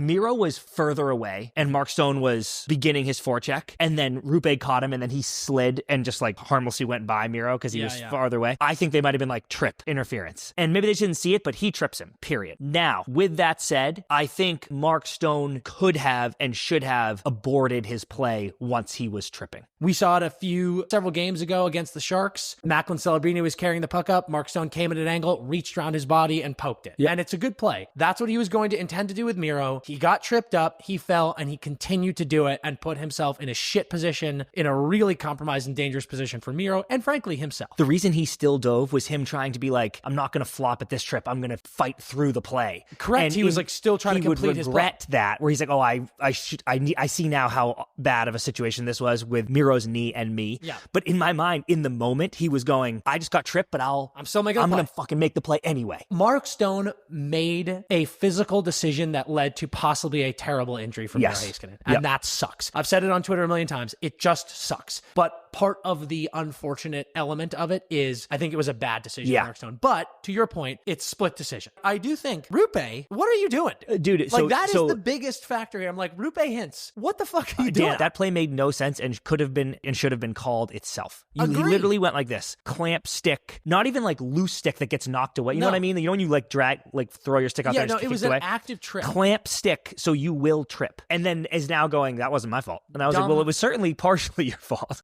Miro was further away and Mark Stone was beginning his forecheck, and then Rupe caught him and then he slid and just like harmlessly went by Miro because he was farther away. I think they might have been like trip interference. And maybe they didn't see it, but he trips him, period. Now, with that said, I think Mark Stone could have and should have aborted his play once he was tripping. We saw it several games ago against the Sharks. Macklin Celebrini was carrying the puck up. Mark Stone came at an angle, reached around his body and poked it. Yep. And it's a good play. That's what he was going to intend to do with Miro. He got tripped up, he fell, and he continued to do it and put himself in a shit position, in a really compromised and dangerous position for Miro and frankly himself. The reason he still dove was him trying to be like, I'm not going to flop at this trip. I'm going to fight through the play. Correct. And he was like still trying to complete his play. He would regret that, where he's like, oh, I see now how bad of a situation this was with Miro's knee and me. Yeah. But in my mind, in the moment, he was going, I just got tripped, but I'm still making I'm going to fucking make the play anyway. Mark Stone made a physical decision that led to possibly a terrible injury for Miro Heiskanen. And that sucks. I've said it on Twitter a million times. It just sucks. But part of the unfortunate element of it is I think it was a bad decision for Mark Stone. But to your point, it's split decision. I do think, Rupe, what are you doing? Dude, like that is the biggest factor here. I'm like, Rupe Hintz, what the fuck are you doing? That play made no sense and could have been and should have been called itself. He literally went like this, clamp stick, not even like loose stick that gets knocked away. You know what I mean? You know when you like drag, like throw your stick out there and it was an active trip. Clamp stick, so you will trip. And then is now going, that wasn't my fault. And I was like, well, it was certainly partially your fault.